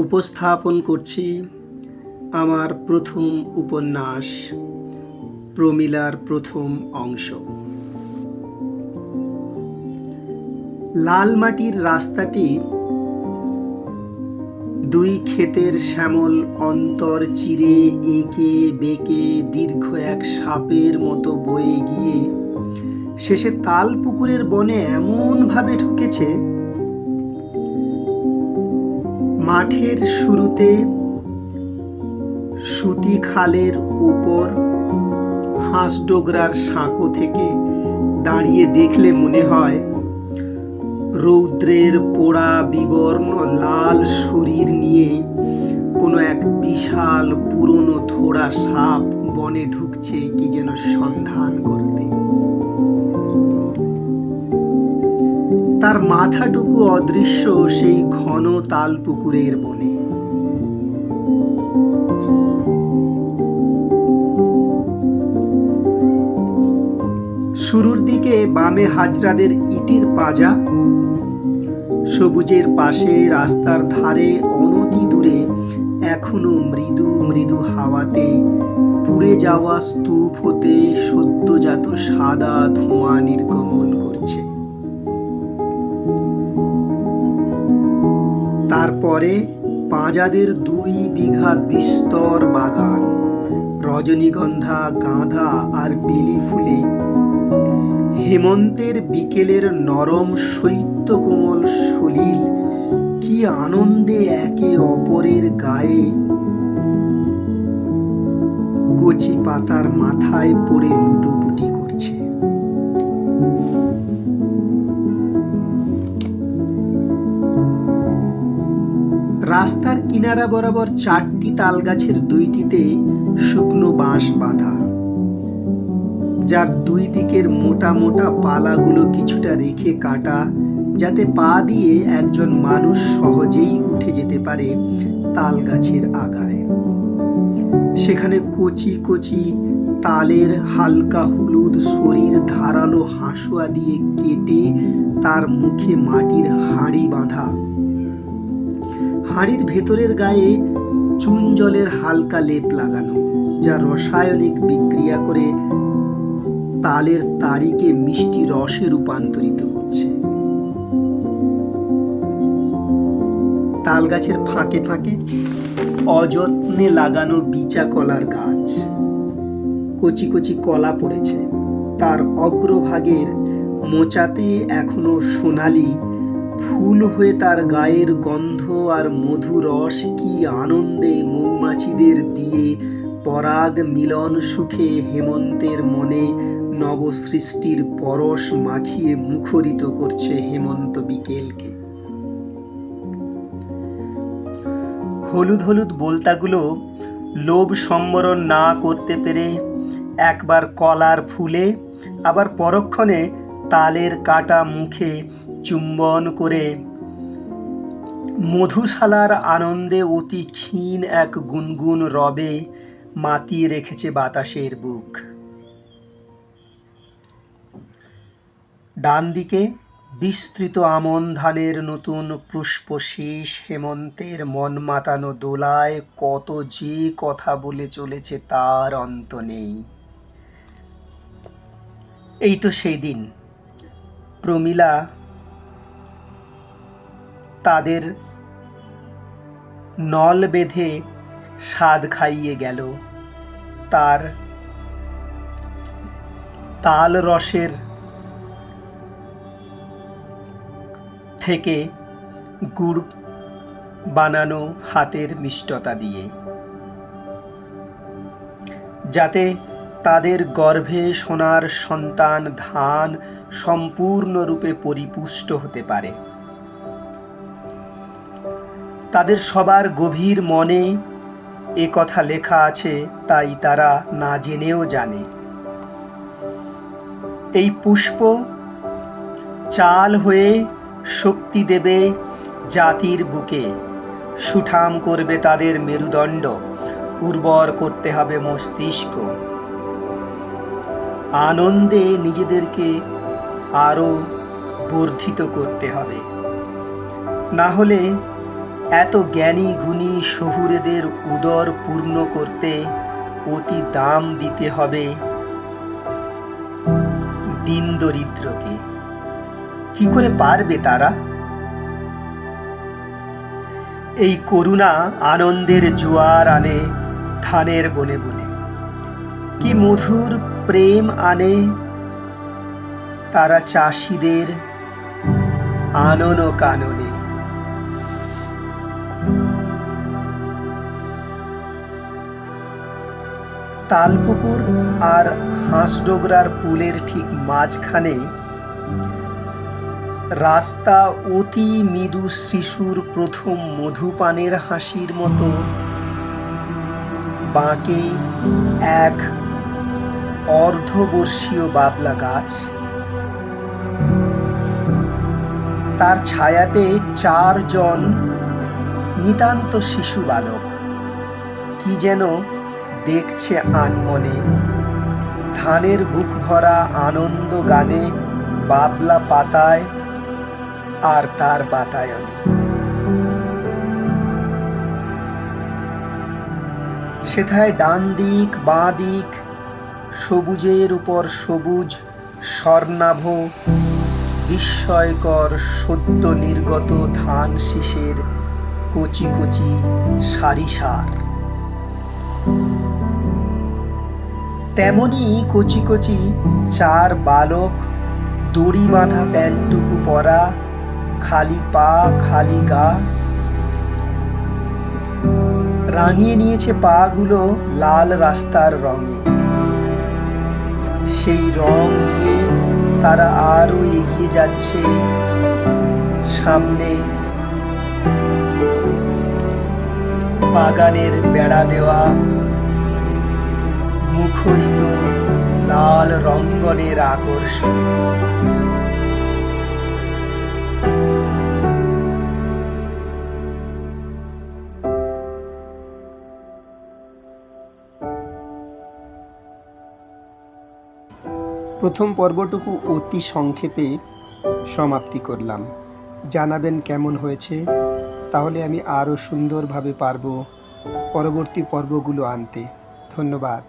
উপস্থাপন করছি আমার প্রথম উপন্যাস প্রমীলার প্রথম অংশ। লাল মাটির রাস্তাটি দুই ক্ষেতের শ্যামল অন্তর চিরে এঁকে বেঁকে দীর্ঘ এক সাপের মতো বয়ে গিয়ে শেষে তাল পুকুরের বনে এমনভাবে ঢুকেছে, মাঠের শুরুতে সুতি খালের উপর হাঁসডোগরার সাঁকো থেকে দাঁড়িয়ে দেখলে মনে হয় রৌদ্রের পোড়া বিবর্ণ লাল শরীর নিয়ে কোনো এক বিশাল পুরনো থোড়া সাপ বনে ঢুকছে কি যেন সন্ধান করতে। তার মাথাটুকু অদৃশ্য সেই ঘন তাল পুকুরের বনে। শুরুর দিকে বামে হাজরাদের ইটের পাঁজা, সবুজের পাশে রাস্তার ধারে অনতি দূরে এখনো মৃদু মৃদু হাওয়াতে পুড়ে যাওয়া স্তূপ হতে সদ্যজাত সাদা ধোঁয়া নির্গমন করছে। তারপরে পাঁজাদের 2 বিঘা বিস্তর বাগান, রজনীগন্ধা, গাঁদা আর বেলি ফুলে হেমন্তের বিকেলের নরম শৈত্য কোমল সলিল কি আনন্দে একে অপরের গায়ে কচি পাতার মাথায় পড়ে লুটোপুটি করছে। রাস্তার কিনারা বরাবর 4টি তাল গাছের 2টিতে শুকনো বাঁশ বাঁধা, যার 2 দিকের মোটা মোটা পালাগুলো কিছুটা রেখে কাটা, যাতে পা দিয়ে একজন মানুষ সহজেই উঠে যেতে পারে তাল গাছের আগায়। সেখানে কচি কচি তালের হালকা হলুদ শরীর ধারালো হাঁসুয়া দিয়ে কেটে তার মুখে মাটির হাঁড়ি বাঁধা, হাঁড়ির ভেতরের গায়ে চুন জলের হালকা লেপ লাগানো, যা রাসায়নিক বিক্রিয়া করে তালের তাড়িকে মিষ্টি রসে রূপান্তরিত করছে। তাল গাছের ফাঁকে ফাঁকে অযত্নে লাগানো বিচা কলার গাছ, কচি কচি কলা পড়েছে। তার অগ্রভাগের মোচাতে এখনো সোনালি ফুল হয়ে তার গায়ের গন্ধ আর মধু রস কি আনন্দে মৌমাছিদের দিয়ে পরাগ মিলন সুখে হেমন্তের মনে নবসৃষ্টির পরশ মাখিয়ে মুখরিত করছে হেমন্ত বিকেলকে। হলুদ হলুদ বোলতাগুলো লোভ সম্বরণ না করতে পেরে একবার কলার ফুলে, আবার পরক্ষণে তালের কাটা মুখে চুম্বন করে মধুশালার আনন্দে অতি ক্ষীণ এক গুনগুন রবে মাতিয়ে রেখেছে বাতাসের বুক। ডান দিকে বিস্তৃত আমন ধানের নতুন পুষ্পশীষ হেমন্তের মন মাতানো দোলায় কত যে কথা বলে চলেছে তার অন্ত নেই। এই তো সেই দিন প্রমীলা তাদের নল বেঁধে স্বাদ খাইয়ে গেল। তার তাল রসের থেকে গুড় বানানো হাতের মিষ্টতা দিয়ে, যাতে তাদের গর্ভে সোনার সন্তান ধান সম্পূর্ণরূপে পরিপুষ্ট হতে পারে। তাদের সবার গভীর মনে এ কথা লেখা আছে, তাই তারা না জেনেও জানে। এই পুষ্প চাল হয়ে শক্তি দেবে জাতির বুকে, সুঠাম করবে তাদের মেরুদণ্ড, উর্বর করতে হবে মস্তিষ্ক। আনন্দে নিজেদেরকে আরও বর্ধিত করতে হবে, না হলে এত জ্ঞানী গুণী শহুরেদের উদর পূর্ণ করতে অতি দাম দিতে হবে দীন দরিদ্রকে। কি করে পারবে তারা? এই করুণা আনন্দের জোয়ার আনে ধানের বনে বনে, কি মধুর প্রেম আনে তারা চাষিদের আনন কাননে। তালপুকুর আর হাঁসডোগরার পুলের ঠিক মাঝখানে রাস্তা অতি মৃদু শিশুর প্রথম মধুপানের হাসির মতো বাঁকে এক অর্ধবর্ষীয় বাবলা গাছ, তার ছায়াতে 4 জন নিতান্ত শিশু বালক কি যেন দেখছে আনমনে। ধানের বুক ভরা আনন্দ গানে বাবলা পাতায় আর তার বাতায়নে। সেথায় ডান দিক বাঁ দিক সবুজের উপর সবুজ স্বর্ণাভ বিস্ময়কর সদ্য নির্গত ধান শীষের কচি কচি সারিসার। তেমনি কচি কচি 4 বালক দড়ি বাঁধা প্যান্টুকু পরা, খালি পা খালি গা, রাঙিয়ে নিয়েছে পাগুলো লাল রাস্তার রঙে। সেই রং নিয়ে তারা আরো এগিয়ে যাচ্ছে সামনে বাগানের বেড়া দেওয়া মুখরিত লাল রঙ্গনের আকর্ষণ। প্রথম পর্বটুকু অতি সংক্ষেপে সমাপ্তি করলাম। জানাবেন কেমন হয়েছে, তাহলে আমি আরও সুন্দরভাবে পারবো পরবর্তী পর্বগুলো আনতে। ধন্যবাদ।